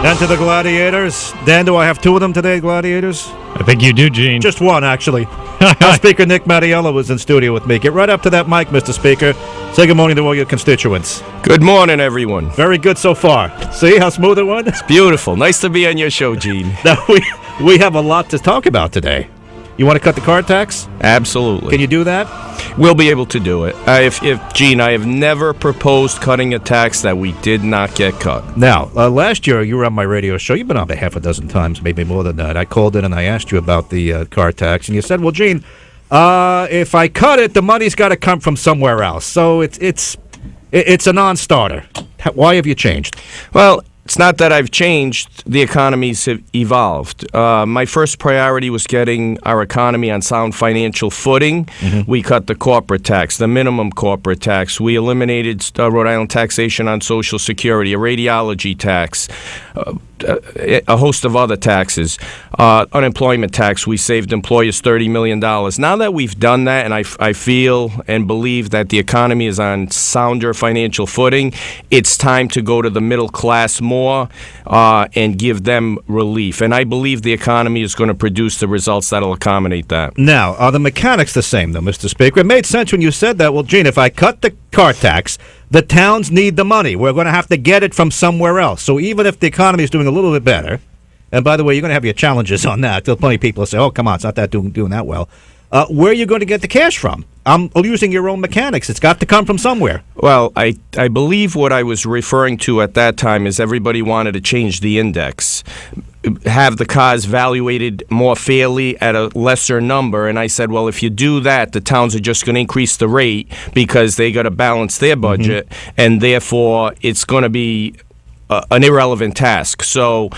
And to the Gladiators. Dan, do I have two of them today, Gladiators? I think you do, Gene. Just one, actually. House Speaker Nick Mattiello is in studio with me. Get right up to that mic, Mr. Speaker. Say good morning to all your constituents. Good morning, everyone. Very good so far. See how smooth it went? It's beautiful. Nice to be on your show, Gene. Now, we have a lot to talk about today. You want to cut the car tax? Absolutely. Can you do that? We'll be able to do it. Gene, I have never proposed cutting a tax that we did not get cut. Now, last year you were on my radio show. You've been on half a dozen times, maybe more than that. I called in and I asked you about the car tax, and you said, well, Gene, if I cut it, the money's got to come from somewhere else. So it's a non-starter. Why have you changed? Well, it's not that I've changed. The economy's evolved. My first priority was getting our economy on sound financial footing. Mm-hmm. We cut the corporate tax, the minimum corporate tax. We eliminated Rhode Island taxation on Social Security, a radiology tax, a host of other taxes. Unemployment tax, we saved employers $30 million. Now that we've done that, and I feel and believe that the economy is on sounder financial footing, it's time to go to the middle class more and give them relief. And I believe the economy is going to produce the results that will accommodate that. Now, are the mechanics the same, though, Mr. Speaker? It made sense when you said that. Well, Gene, if I cut the car tax, the towns need the money. We're going to have to get it from somewhere else. So even if the economy is doing a little bit better, and by the way, you're going to have your challenges on that. There's plenty of people say, oh, come on, it's not that doing that well. Where are you going to get the cash from? I'm using your own mechanics. It's got to come from somewhere. Well, I believe what I was referring to at that time is everybody wanted to change the index, have the cars valuated more fairly at a lesser number. And I said, well, if you do that, the towns are just going to increase the rate because they got to balance their budget. Mm-hmm. And therefore, it's going to be an irrelevant task. So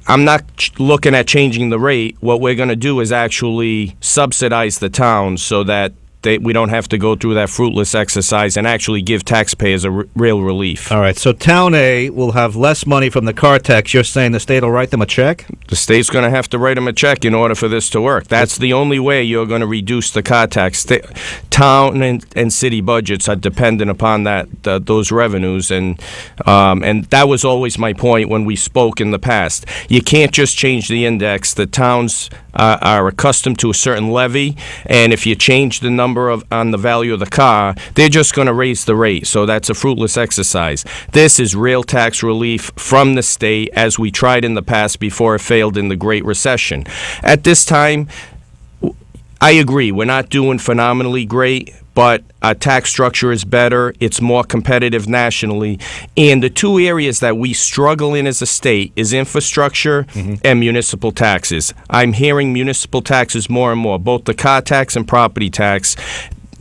I'm not looking at changing the rate. What we're going to do is actually subsidize the towns so that we don't have to go through that fruitless exercise and actually give taxpayers a real relief. All right, so Town A will have less money from the car tax. You're saying the state will write them a check? The state's going to have to write them a check in order for this to work. That's the only way you're going to reduce the car tax. Town and city budgets are dependent upon those revenues, and that was always my point when we spoke in the past. You can't just change the index. The towns are accustomed to a certain levy, and if you change the number on the value of the car, they're just going to raise the rate. So that's a fruitless exercise. This is real tax relief from the state, as we tried in the past before it failed in the Great Recession. At this time, I agree, we're not doing phenomenally great, but our tax structure is better, it's more competitive nationally, and the two areas that we struggle in as a state is infrastructure and municipal taxes. I'm hearing municipal taxes more and more, both the car tax and property tax.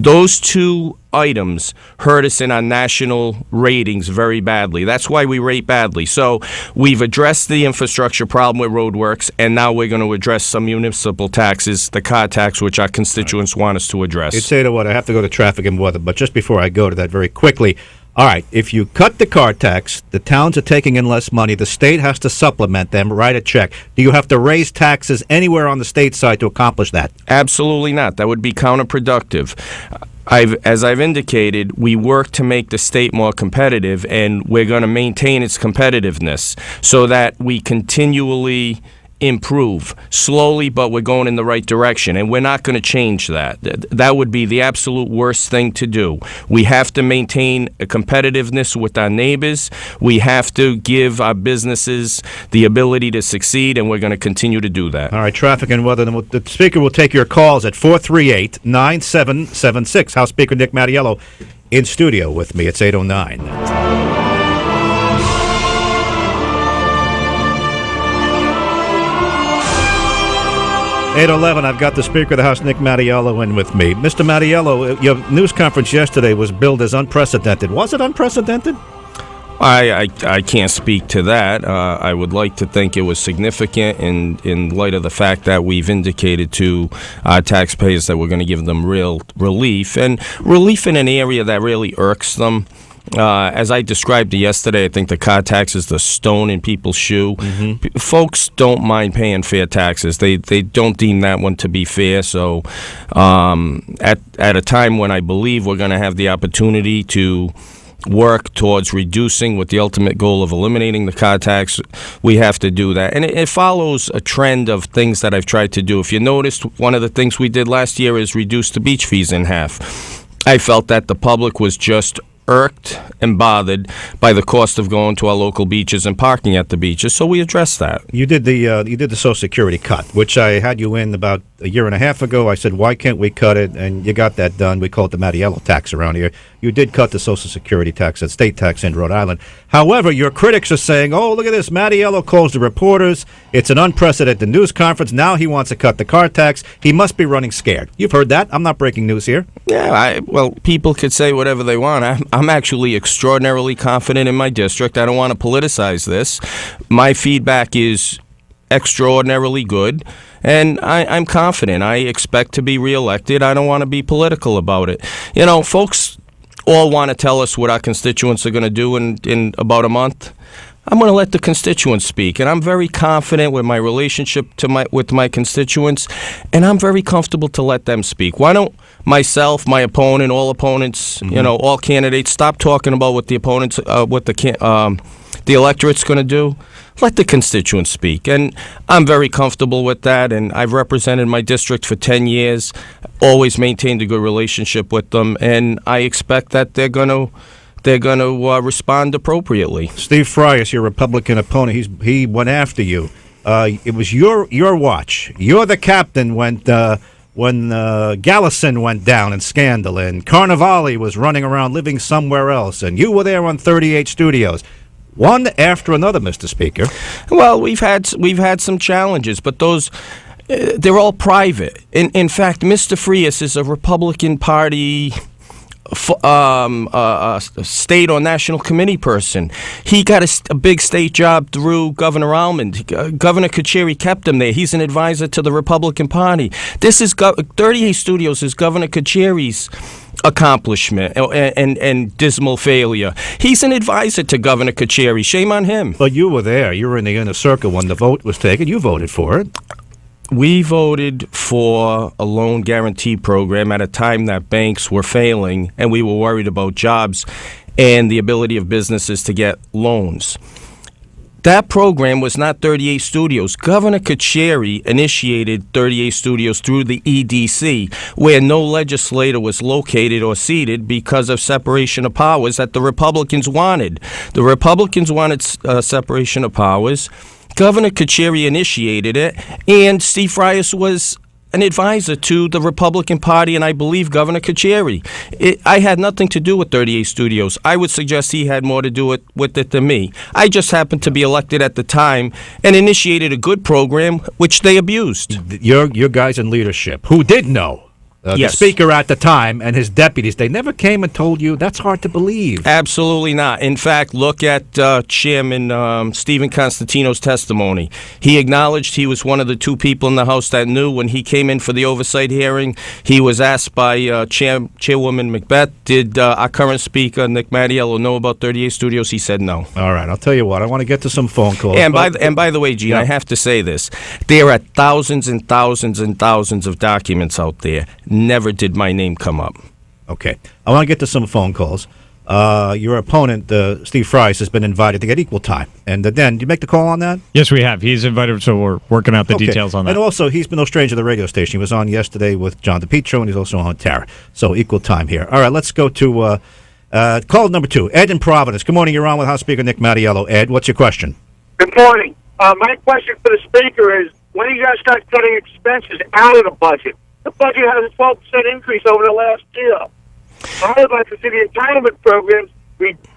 Those two items hurt us in our national ratings very badly. That's why we rate badly. So we've addressed the infrastructure problem with roadworks, and now we're going to address some municipal taxes, the car tax, which our constituents want us to address. You'd say to what? I have to go to traffic and weather, but just before I go to that very quickly, all right, if you cut the car tax, the towns are taking in less money, the state has to supplement them, write a check. Do you have to raise taxes anywhere on the state side to accomplish that? Absolutely not. That would be counterproductive. As I've indicated, we work to make the state more competitive, and we're going to maintain its competitiveness so that we continually improve slowly, but we're going in the right direction, and we're not going to change that. That would be the absolute worst thing to do. We have to maintain a competitiveness with our neighbors. We have to give our businesses the ability to succeed, and we're going to continue to do that. All right, traffic and weather. The Speaker will take your calls at 438-9776. House Speaker Nick Mattiello in studio with me. It's 8:09. 8:11. I've got the Speaker of the House, Nick Mattiello, in with me. Mr. Mattiello, your news conference yesterday was billed as unprecedented. Was it unprecedented? I can't speak to that. I would like to think it was significant in light of the fact that we've indicated to our taxpayers that we're going to give them real relief, and relief in an area that really irks them. As I described yesterday, I think the car tax is the stone in people's shoe. Mm-hmm. Folks don't mind paying fair taxes. They don't deem that one to be fair. So at a time when I believe we're going to have the opportunity to work towards reducing with the ultimate goal of eliminating the car tax, we have to do that. And it follows a trend of things that I've tried to do. If you noticed, one of the things we did last year is reduce the beach fees in half. I felt that the public was just irked and bothered by the cost of going to our local beaches and parking at the beaches, so we addressed that. You did the Social Security cut, which I had you in about a year and a half ago. I said, why can't we cut it? And you got that done. We call it the Mattiello tax around here. You did cut the Social Security tax, that state tax in Rhode Island. However, your critics are saying, oh, look at this. Mattiello calls the reporters. It's an unprecedented news conference. Now he wants to cut the car tax. He must be running scared. You've heard that. I'm not breaking news here. Yeah, well, people could say whatever they want. I'm actually extraordinarily confident in my district. I don't want to politicize this. My feedback is extraordinarily good, and I'm confident. I expect to be reelected. I don't want to be political about it. You know, folks all want to tell us what our constituents are going to do in about a month. I'm going to let the constituents speak, and I'm very confident with my relationship with my constituents, and I'm very comfortable to let them speak. Why don't myself, my opponent, all opponents, all candidates stop talking about what the opponents, the electorate's going to do? Let the constituents speak, and I'm very comfortable with that, and I've represented my district for 10 years, always maintained a good relationship with them, and I expect that they're going to respond appropriately. Steve Frias, your Republican opponent, he went after you. It was your watch. You're the captain when Gallison went down in scandal, and Carnevale was running around living somewhere else, and you were there on 38 Studios. One after another, Mr. Speaker. Well, we've had some challenges, but those they're all private. In fact, Mr. Frias is a Republican Party state or national committee person. He got a big state job through Governor Almond. Governor Kucheri kept him there. He's an advisor to the Republican Party. This is 38 Studios is Governor Kucheri's accomplishment and dismal failure. He's an advisor to Governor Kucheri. Shame on him. But you were there. You were in the inner circle when the vote was taken. You voted for it. We voted for a loan guarantee program at a time that banks were failing, and we were worried about jobs and the ability of businesses to get loans. That program was not 38 Studios. Governor Kucheri initiated 38 Studios through the EDC, where no legislator was located or seated because of separation of powers that the Republicans wanted. The Republicans wanted separation of powers. Governor Kucheri initiated it, and Steve Frias was an advisor to the Republican Party, and I believe Governor Kucheri. I had nothing to do with 38 Studios. I would suggest he had more to do with it than me. I just happened to be elected at the time and initiated a good program, which they abused. Your guys in leadership, who did know, yes. The speaker at the time and his deputies, they never came and told you? That's hard to believe. Absolutely not. In fact, look at Chairman Stephen Constantino's testimony. He acknowledged he was one of the two people in the House that knew. When he came in for the oversight hearing, he was asked by Chairwoman Macbeth, did our current speaker, Nick Mattiello, know about 38 Studios? He said no. All right, I'll tell you what, I want to get to some phone calls. And by the way, Gene, I have to say this. There are thousands and thousands and thousands of documents out there. Never did my name come up. Okay. I want to get to some phone calls. Your opponent, Steve Frias, has been invited to get equal time. And Dan, did you make the call on that? Yes, we have. He's invited, so we're working out the details on that. And also, he's been no stranger to the radio station. He was on yesterday with John DePietro, and he's also on Tara. So equal time here. All right, let's go to call number 2. Ed in Providence. Good morning. You're on with House Speaker Nick Mattiello. Ed, what's your question? Good morning. My question for the Speaker is, when are you going to start cutting expenses out of the budget? The budget has a 12% increase over the last year. I would like to see the entitlement programs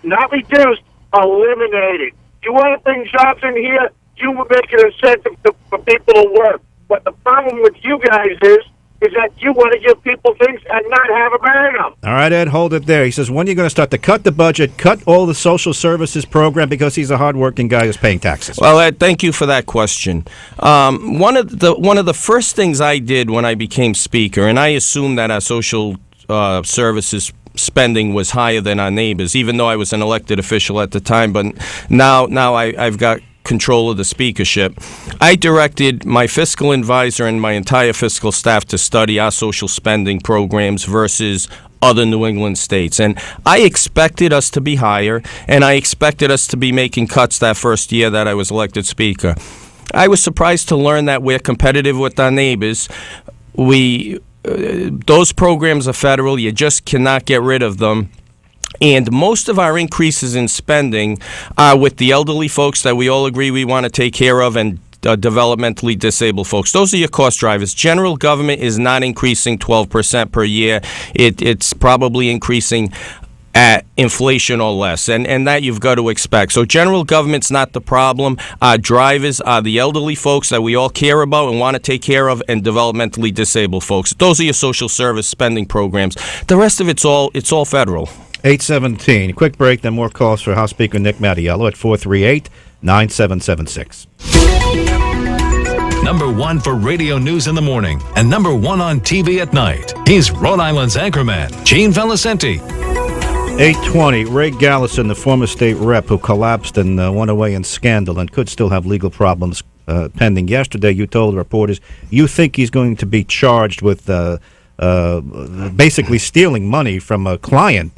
not reduced, eliminated. You want to bring jobs in here, you will make an incentive for people to work. But the problem with you guys is that you want to give people things and not have a ban them. All right, Ed, hold it there. He says, when are you going to start to cut the budget, cut all the social services program, because he's a hardworking guy who's paying taxes? Well, Ed, thank you for that question. One of the first things I did when I became Speaker, and I assumed that our social services spending was higher than our neighbors, even though I was an elected official at the time, but now I've got control of the speakership. I directed my fiscal advisor and my entire fiscal staff to study our social spending programs versus other New England states. And I expected us to be higher, and I expected us to be making cuts that first year that I was elected speaker. I was surprised to learn that we're competitive with our neighbors. Those programs are federal. You just cannot get rid of them. And most of our increases in spending are with the elderly folks that we all agree we want to take care of, and developmentally disabled folks. Those are your cost drivers. General government is not increasing 12% per year. It's probably increasing at inflation or less, and that you've got to expect. So general government's not the problem. Our drivers are the elderly folks that we all care about and want to take care of, and developmentally disabled folks. Those are your social service spending programs. The rest of it's all federal. 8:17. Quick break, then more calls for House Speaker Nick Mattiello at 438-9776. Number one for radio news in the morning and number one on TV at night. He's Rhode Island's anchorman, Gene Valicenti. 8:20. Ray Gallison, the former state rep who collapsed and went away in scandal and could still have legal problems pending. Yesterday, you told reporters you think he's going to be charged with basically stealing money from a client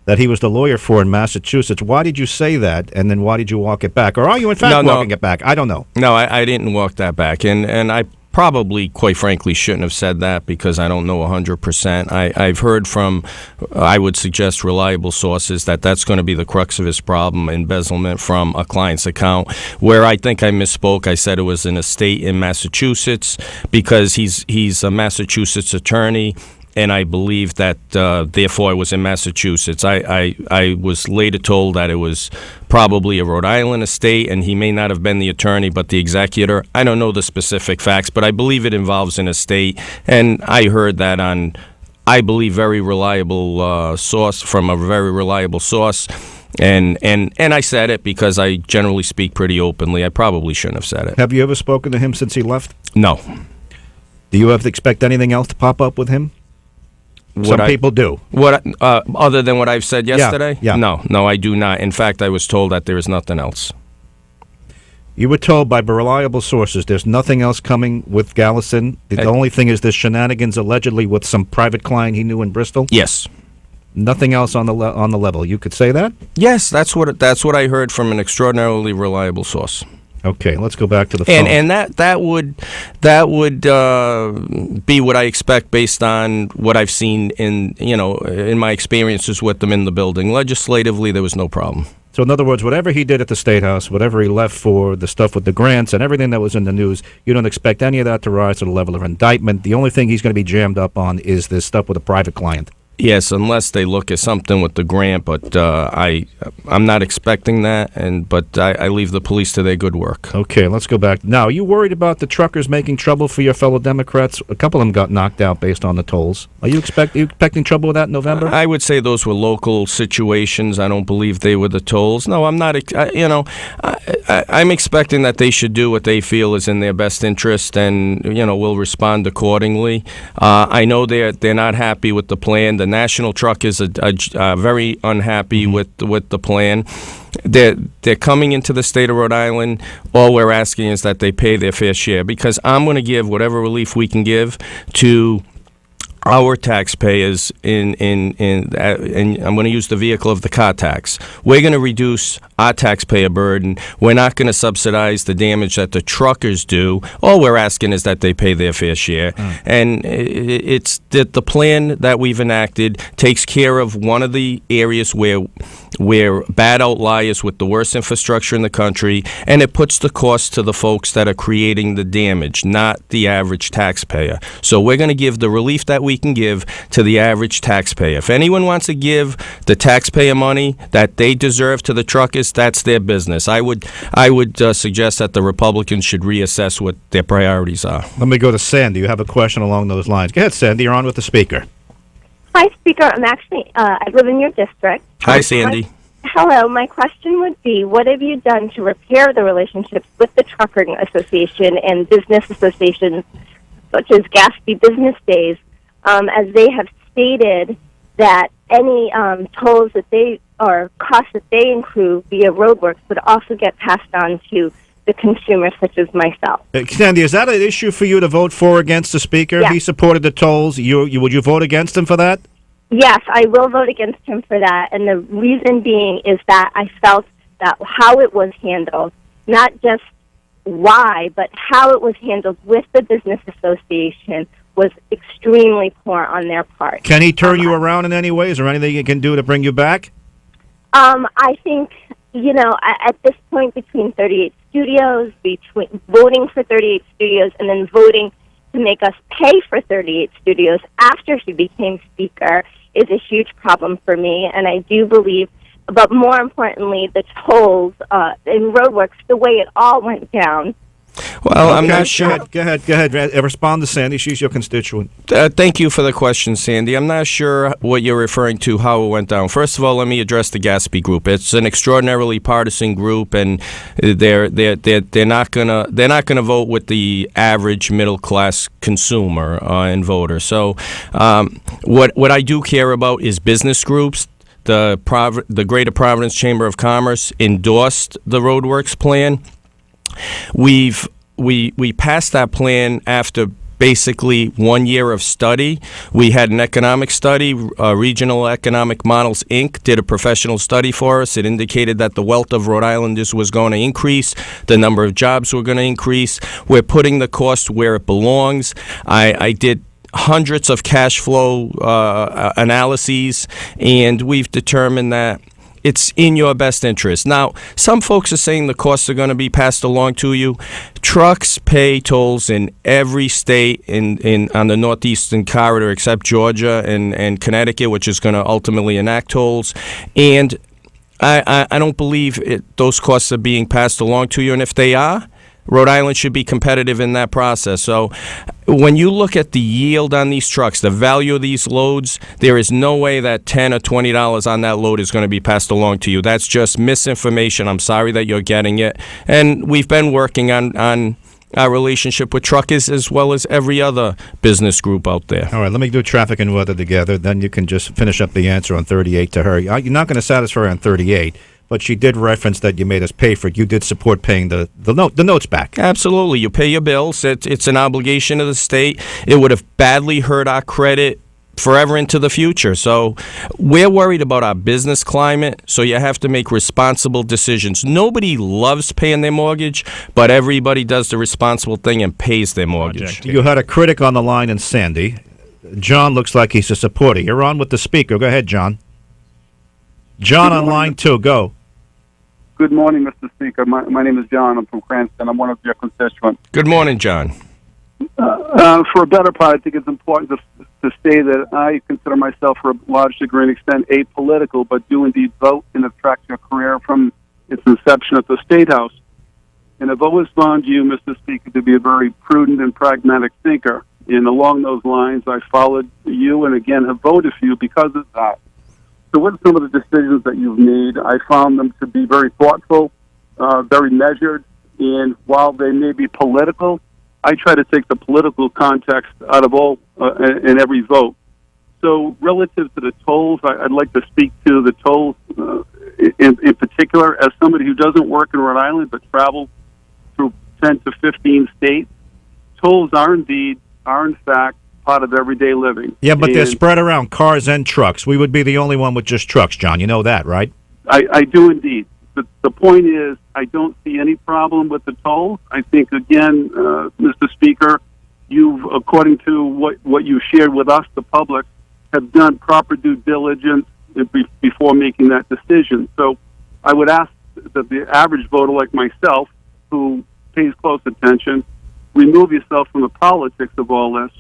that he was the lawyer for in Massachusetts. Why did you say that, and then why did you walk it back? Or are you, in fact, walking it back? I don't know. No, I didn't walk that back, and I probably, quite frankly, shouldn't have said that because I don't know 100%. I've heard from, I would suggest, reliable sources that that's going to be the crux of his problem, embezzlement from a client's account, where I think I misspoke. I said it was an estate in Massachusetts because he's a Massachusetts attorney, and I believe that, therefore, it was in Massachusetts. I was later told that it was probably a Rhode Island estate, and he may not have been the attorney, but the executor. I don't know the specific facts, but I believe it involves an estate, and I heard that on, I believe, very reliable source, from a very reliable source. And I said it because I generally speak pretty openly. I probably shouldn't have said it. Have you ever spoken to him since he left? No. Do you have to expect anything else to pop up with him? Some people do. What other than what I've said yesterday? Yeah. No, I do not. In fact, I was told that there is nothing else. You were told by reliable sources there's nothing else coming with Gallison. The only thing is this shenanigans allegedly with some private client he knew in Bristol? Yes. Nothing else on the level. You could say that? Yes, that's what I heard from an extraordinarily reliable source. Okay, let's go back to the phone. And that would be what I expect based on what I've seen in my experiences with them in the building. Legislatively, there was no problem. So in other words, whatever he did at the State House, whatever he left for, the stuff with the grants and everything that was in the news, you don't expect any of that to rise to the level of indictment. The only thing he's going to be jammed up on is this stuff with a private client. Yes, unless they look at something with the grant, but I'm not expecting that, but I leave the police to their good work. Okay, let's go back. Now, are you worried about the truckers making trouble for your fellow Democrats? A couple of them got knocked out based on the tolls. Are you expecting trouble with that in November? I would say those were local situations. I don't believe they were the tolls. No, I'm not. I'm expecting that they should do what they feel is in their best interest, and will respond accordingly. I know they're not happy with the plan. The national truck is very unhappy with the plan. They're coming into the state of Rhode Island. All we're asking is that they pay their fair share, because I'm going to give whatever relief we can give to our taxpayers and I'm going to use the vehicle of the car tax. We're going to reduce our taxpayer burden. We're not going to subsidize the damage that the truckers do. All we're asking is that they pay their fair share. And it's that the plan that we've enacted takes care of one of the areas where bad outliers with the worst infrastructure in the country, and it puts the cost to the folks that are creating the damage, not the average taxpayer. So we're going to give the relief that we can give to the average taxpayer. If anyone wants to give the taxpayer money that they deserve to the truckers, that's their business. I would suggest that the Republicans should reassess what their priorities are. Let me go to Sandy. You have a question along those lines. Go ahead, Sandy. You're on with the speaker. Hi, Speaker. I'm actually, I live in your district. Hi, Sandy. Hello. My question would be, what have you done to repair the relationships with the Trucking Association and business associations, such as Gatsby Business Days, as they have stated that any tolls that they or costs that they incur via roadworks would also get passed on to the consumer, such as myself. Sandy, is that an issue for you to vote for against the speaker? Yeah. He supported the tolls. Would you vote against him for that? Yes, I will vote against him for that, and the reason being is that I felt that how it was handled, not just why, but how it was handled with the business association was extremely poor on their part. Can he turn you around in any way? Is there anything he can do to bring you back? I think, at this point between 38 studios, between voting for 38 studios and then voting to make us pay for 38 studios after he became speaker is a huge problem for me. And I do believe, but more importantly, the tolls in roadworks, the way it all went down. Well, I'm not sure. Go ahead. Respond to Sandy. She's your constituent. Thank you for the question, Sandy. I'm not sure what you're referring to, how it went down. First of all, let me address the Gatsby group. It's an extraordinarily partisan group, and they're not gonna vote with the average middle class consumer and voter. So, what I do care about is business groups. The Greater Providence Chamber of Commerce endorsed the Roadworks plan. We passed that plan after basically 1 year of study. We had an economic study. Regional Economic Models, Inc. did a professional study for us. It indicated that the wealth of Rhode Islanders was going to increase. The number of jobs were going to increase. We're putting the cost where it belongs. I did hundreds of cash flow analyses, and we've determined that it's in your best interest. Now, some folks are saying the costs are going to be passed along to you. Trucks pay tolls in every state on the northeastern corridor except Georgia and Connecticut, which is going to ultimately enact tolls. And I don't believe those costs are being passed along to you. And if they are, Rhode Island should be competitive in that process. So when you look at the yield on these trucks, the value of these loads, there is no way that $10 or $20 on that load is going to be passed along to you. That's just misinformation. I'm sorry that you're getting it. And we've been working on our relationship with truckers as well as every other business group out there. All right, let me do traffic and weather together. Then you can just finish up the answer on 38 to her. You're not going to satisfy her on 38. But she did reference that you made us pay for it. You did support paying the notes back. Absolutely. You pay your bills. It's an obligation of the state. It would have badly hurt our credit forever into the future. So we're worried about our business climate, so you have to make responsible decisions. Nobody loves paying their mortgage, but everybody does the responsible thing and pays their mortgage. You had a critic on the line in Sandy. John looks like he's a supporter. You're on with the speaker. Go ahead, John. John on line 2, go. Good morning, Mr. Speaker. My name is John. I'm from Cranston. I'm one of your constituents. Good morning, John. For a better part, I think it's important to say that I consider myself, for a large degree and extent, apolitical, but do indeed vote and have tracked your career from its inception at the State House. And I've always found you, Mr. Speaker, to be a very prudent and pragmatic thinker. And along those lines, I followed you and, again, have voted for you because of that. So with some of the decisions that you've made, I found them to be very thoughtful, very measured, and while they may be political, I try to take the political context out of all in every vote. So relative to the tolls, I'd like to speak to the tolls in particular as somebody who doesn't work in Rhode Island but travels through 10 to 15 states. Tolls are in fact, part of everyday living. Yeah, but they're spread around cars and trucks. We would be the only one with just trucks, John. You know that, right? I do indeed. The point is, I don't see any problem with the tolls. I think, again, Mr. Speaker, you've, according to what you shared with us, the public, have done proper due diligence before making that decision. So I would ask that the average voter like myself, who pays close attention, remove yourself from the politics of all this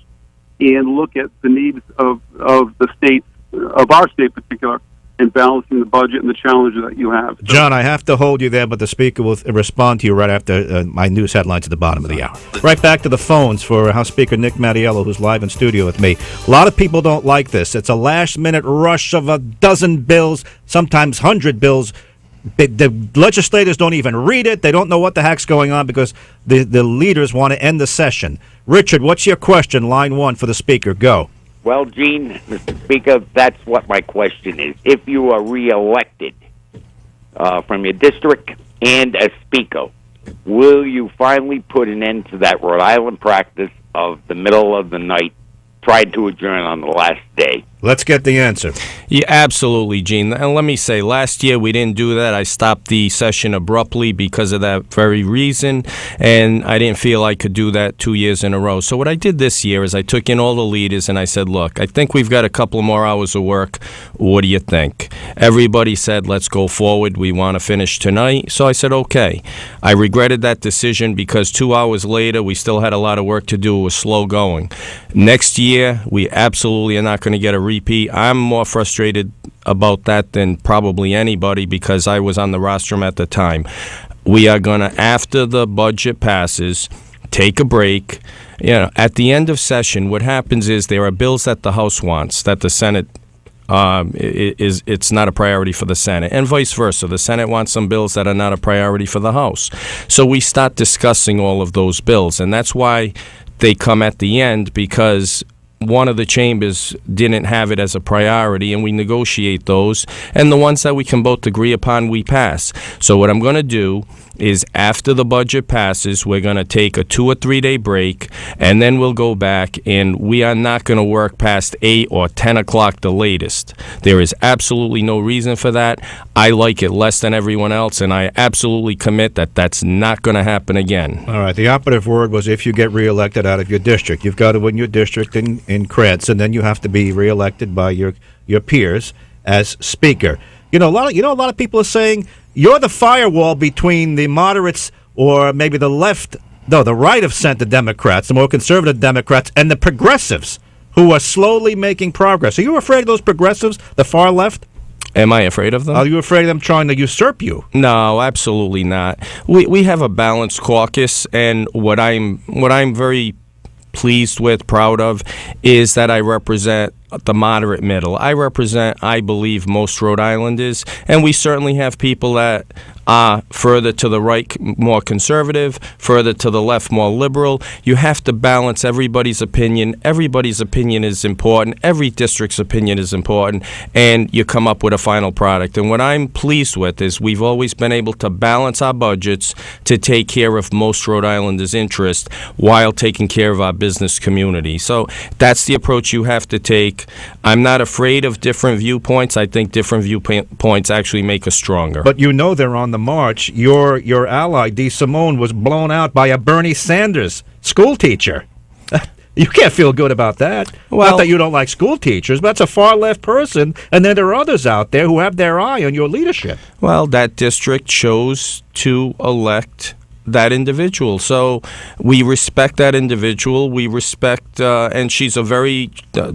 and look at the needs of the state, of our state in particular, in balancing the budget and the challenges that you have. So, John, I have to hold you there, but the speaker will respond to you right after my news headlines at the bottom of the hour. Right back to the phones for House Speaker Nick Mattiello, who's live in studio with me. A lot of people don't like this. It's a last-minute rush of a dozen bills, sometimes 100 bills. The legislators don't even read it. They don't know what the heck's going on because the leaders want to end the session. Richard, what's your question? Line 1 for the speaker. Go. Well, Gene, Mr. Speaker, that's what my question is. If you are reelected from your district and as speaker, will you finally put an end to that Rhode Island practice of the middle of the night, tried to adjourn on the last day? Let's get the answer. Yeah, absolutely, Gene. And let me say, last year we didn't do that. I stopped the session abruptly because of that very reason, and I didn't feel I could do that 2 years in a row. So what I did this year is I took in all the leaders and I said, look, I think we've got a couple more hours of work. What do you think? Everybody said, let's go forward. We want to finish tonight. So I said, okay. I regretted that decision because 2 hours later, we still had a lot of work to do. It was slow going. Next year, we absolutely are not going to get a repeat. I'm more frustrated about that than probably anybody because I was on the rostrum at the time. We are going to, after the budget passes, take a break. At the end of session, what happens is there are bills that the House wants that the Senate it's not a priority for the Senate, and vice versa. The Senate wants some bills that are not a priority for the House. So we start discussing all of those bills, and that's why they come at the end, because one of the chambers didn't have it as a priority, and we negotiate those, and the ones that we can both agree upon, we pass. So what I'm going to do is after the budget passes, we're going to take a 2 or 3 day break, and then we'll go back, and we are not going to work past 8 or 10 o'clock the latest. There is absolutely no reason for that. I like it less than everyone else, and I absolutely commit that that's not going to happen again. All right. The operative word was if you get reelected out of your district. You've got to win your district in Krantz, and then you have to be reelected by your peers as Speaker. A lot of people are saying you're the firewall between the moderates, or maybe the right of center Democrats, the more conservative Democrats, and the progressives who are slowly making progress. Are you afraid of those progressives, the far left? Am I afraid of them? Are you afraid of them trying to usurp you? No, absolutely not. We have a balanced caucus, and what I'm very pleased with, proud of, is that I represent the moderate middle. I represent, I believe, most Rhode Islanders, and we certainly have people that are further to the right, more conservative, further to the left, more liberal. You have to balance everybody's opinion. Everybody's opinion is important. Every district's opinion is important, and you come up with a final product. And what I'm pleased with is we've always been able to balance our budgets to take care of most Rhode Islanders' interest while taking care of our business community. So that's the approach you have to take. I'm not afraid of different viewpoints. I think different viewpoints actually make us stronger. But they're on the march. Your ally, Dee Simone, was blown out by a Bernie Sanders school teacher. You can't feel good about that. Well, not that you don't like school teachers, but that's a far-left person, and then there are others out there who have their eye on your leadership. Well, that district chose to elect that individual. So we respect that individual. We respect, and she's a very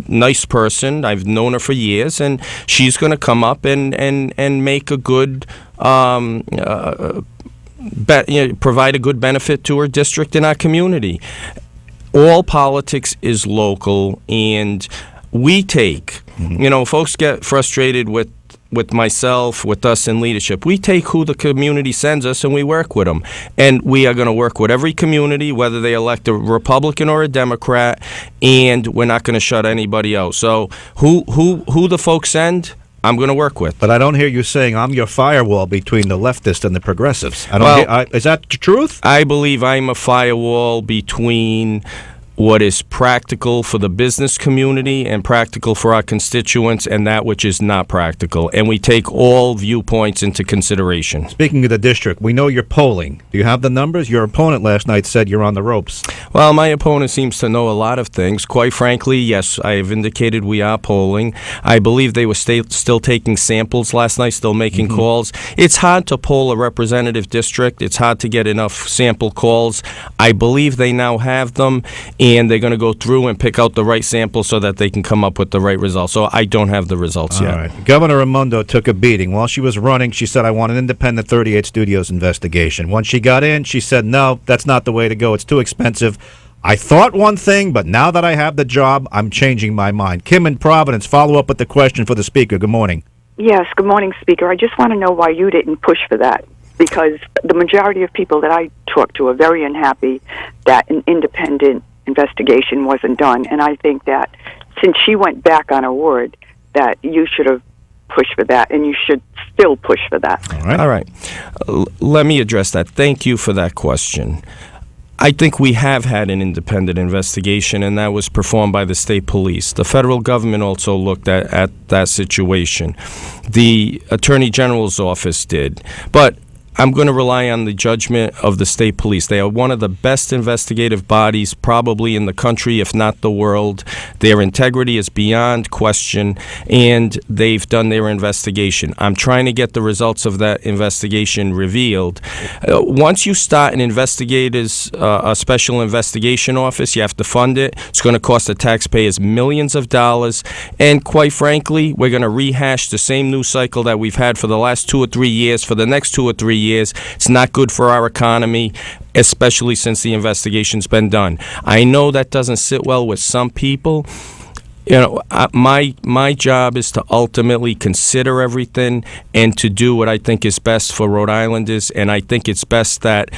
nice person. I've known her for years, and she's going to come up and make a good, provide a good benefit to her district and our community. All politics is local, and we take, folks get frustrated with myself, with us in leadership. We take who the community sends us and we work with them. And we are going to work with every community, whether they elect a Republican or a Democrat, and we're not going to shut anybody out. So who the folks send, I'm going to work with. But I don't hear you saying I'm your firewall between the leftists and the progressives. Is that the truth? I believe I'm a firewall between what is practical for the business community and practical for our constituents, and that which is not practical. And we take all viewpoints into consideration. Speaking of the district, we know you're polling. Do you have the numbers? Your opponent last night said you're on the ropes. Well, my opponent seems to know a lot of things. Quite frankly, yes, I have indicated we are polling. I believe they were still taking samples last night, still making calls. It's hard to poll a representative district. It's hard to get enough sample calls. I believe they now have them, and they're going to go through and pick out the right sample so that they can come up with the right results. So I don't have the results yet. All right. Governor Raimondo took a beating. While she was running, she said, I want an independent 38 Studios investigation. Once she got in, she said, no, that's not the way to go. It's too expensive. I thought one thing, but now that I have the job, I'm changing my mind. Kim in Providence, follow up with the question for the Speaker. Good morning. Yes, good morning, Speaker. I just want to know why you didn't push for that, because the majority of people that I talk to are very unhappy that an independent investigation wasn't done, and I think that since she went back on her word, that you should have pushed for that, and you should still push for that. All right. Let me address that. Thank you for that question. I think we have had an independent investigation, and that was performed by the state police. The federal government also looked at that situation. The Attorney General's office did. But I'm going to rely on the judgment of the state police. They are one of the best investigative bodies probably in the country, if not the world. Their integrity is beyond question, and they've done their investigation. I'm trying to get the results of that investigation revealed. Once you start an a special investigation office, you have to fund it. It's going to cost the taxpayers millions of dollars, and quite frankly, we're going to rehash the same news cycle that we've had for the last 2 or 3 years, for the next 2 or 3 years. It's not good for our economy, especially since the investigation's been done. I know that doesn't sit well with some people. My job is to ultimately consider everything and to do what I think is best for Rhode Islanders, and I think it's best that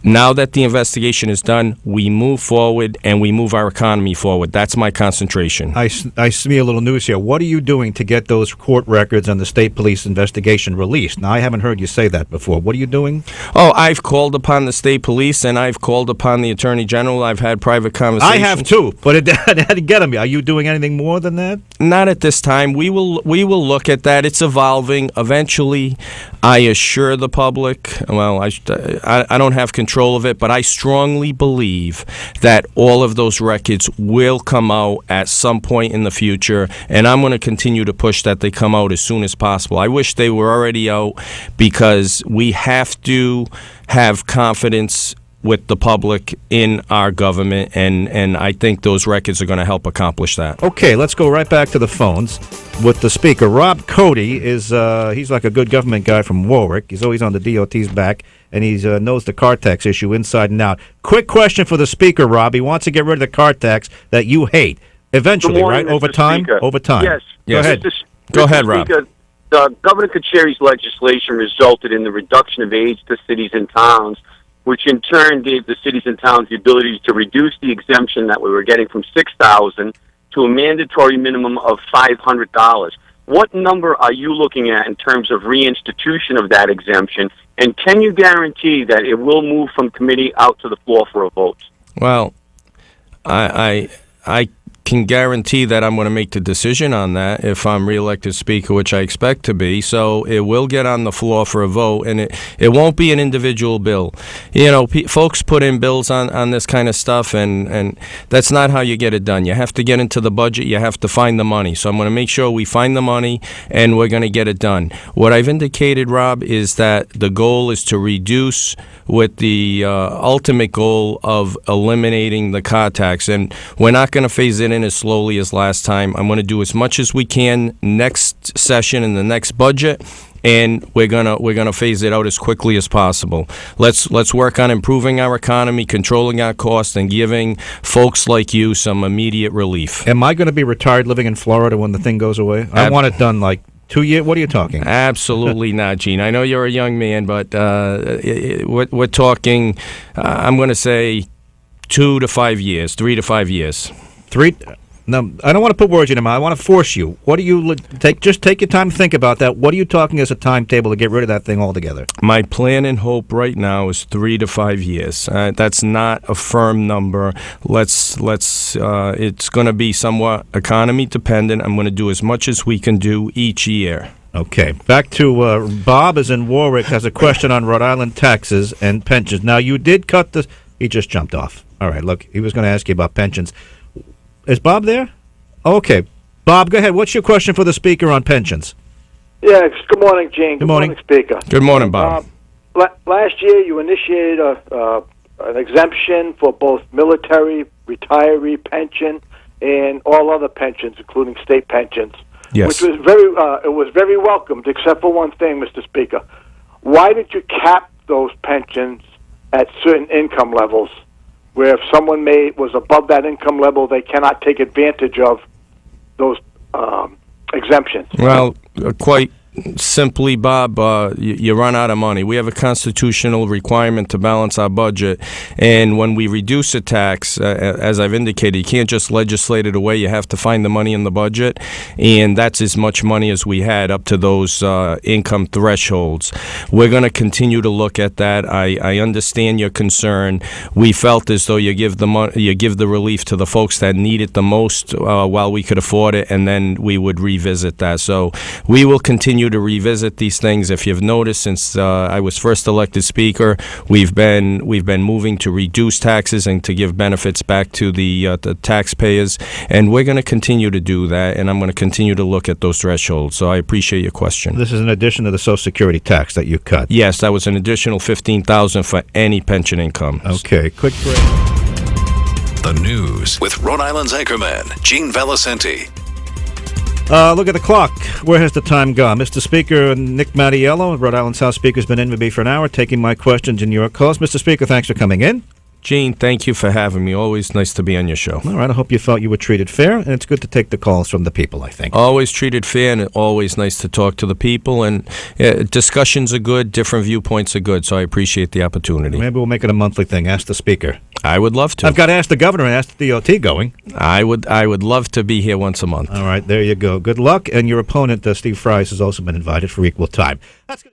now that the investigation is done, we move forward and we move our economy forward. That's my concentration. I see a little news here. What are you doing to get those court records and the state police investigation released? Now, I haven't heard you say that before. What are you doing? Oh, I've called upon the state police, and I've called upon the Attorney General. I've had private conversations. I have too, but it didn't get me. Are you doing anything more than that? Not at this time. We will look at that. It's evolving. Eventually, I assure the public, well, I don't have control of it, but I strongly believe that all of those records will come out at some point in the future, and I'm going to continue to push that they come out as soon as possible. I wish they were already out, because we have to have confidence with the public in our government, and I think those records are going to help accomplish that. Okay, let's go right back to the phones with the speaker. Rob Cody is he's like a good government guy from Warwick. He's always on the DOT's back, and he knows the car tax issue inside and out. Quick question for the speaker, Rob. He wants to get rid of the car tax that you hate eventually, morning, right? Over Mr. time? Speaker. Over time. Yes. Go ahead. Go ahead, Rob. Speaker, Governor Kucheri's legislation resulted in the reduction of age to cities and towns, which in turn gave the cities and towns the ability to reduce the exemption that we were getting from $6,000 to a mandatory minimum of $500. What number are you looking at in terms of reinstitution of that exemption, and can you guarantee that it will move from committee out to the floor for a vote? Well, I can guarantee that I'm going to make the decision on that if I'm reelected Speaker, which I expect to be. So it will get on the floor for a vote, and it won't be an individual bill. You know, folks put in bills on this kind of stuff, and that's not how you get it done. You have to get into the budget. You have to find the money. So I'm going to make sure we find the money, and we're going to get it done. What I've indicated, Rob, is that the goal is to reduce with the ultimate goal of eliminating the car tax. And we're not going to phase it in as slowly as last time. I'm going to do as much as we can next session in the next budget, and we're gonna phase it out as quickly as possible. Let's work on improving our economy, controlling our costs, and giving folks like you some immediate relief. Am I going to be retired living in Florida when the thing goes away? I want it done like 2 years. What are you talking? Absolutely not, Gene. I know you're a young man, but we're talking. I'm going to say 2 to 5 years, 3 to 5 years. No, I don't want to put words in your mouth. I want to force you. What do you take? Just take your time to think about that. What are you talking as a timetable to get rid of that thing altogether? My plan and hope right now is 3 to 5 years. That's not a firm number. Let's. It's going to be somewhat economy dependent. I'm going to do as much as we can do each year. Okay. Back to Bob is in Warwick, has a question on Rhode Island taxes and pensions. Now, you did cut the... He just jumped off. All right, look, he was going to ask you about pensions. Is Bob there? Okay. Bob, go ahead. What's your question for the speaker on pensions? Yes. Good morning, Gene. Good morning, Speaker. Good morning, Bob. Last year, you initiated an exemption for both military, retiree pension, and all other pensions, including state pensions. Yes. Which was very welcomed, except for one thing, Mr. Speaker. Why did you cap those pensions at certain income levels, where if someone was above that income level, they cannot take advantage of those exemptions? Well, quite Simply, Bob, you run out of money. We have a constitutional requirement to balance our budget, and when we reduce a tax, as I've indicated, you can't just legislate it away. You have to find the money in the budget, and that's as much money as we had up to those income thresholds. We're going to continue to look at that. I understand your concern. We felt as though you give the relief to the folks that need it the most while we could afford it, and then we would revisit that. So we will continue to revisit these things. If you've noticed, since I was first elected Speaker, we've been moving to reduce taxes and to give benefits back to the taxpayers, and we're going to continue to do that, and I'm going to continue to look at those thresholds. So I appreciate your question. This is in addition to the Social Security tax that you cut. Yes, that was an additional $15,000 for any pension income. Okay, quick break. The news with Rhode Island's anchorman, Gene Valicenti. Look at the clock. Where has the time gone? Mr. Speaker, Nick Mattiello, Rhode Island's House Speaker, has been in with me for an hour, taking my questions and your calls. Mr. Speaker, thanks for coming in. Gene, thank you for having me. Always nice to be on your show. All right, I hope you felt you were treated fair, and it's good to take the calls from the people, I think. Always treated fair, and always nice to talk to the people, and discussions are good, different viewpoints are good, so I appreciate the opportunity. Maybe we'll make it a monthly thing. Ask the Speaker. I would love to. I've got to ask the governor and ask the DOT going. I would love to be here once a month. All right, there you go. Good luck, and your opponent, Steve Fries, has also been invited for equal time. That's good.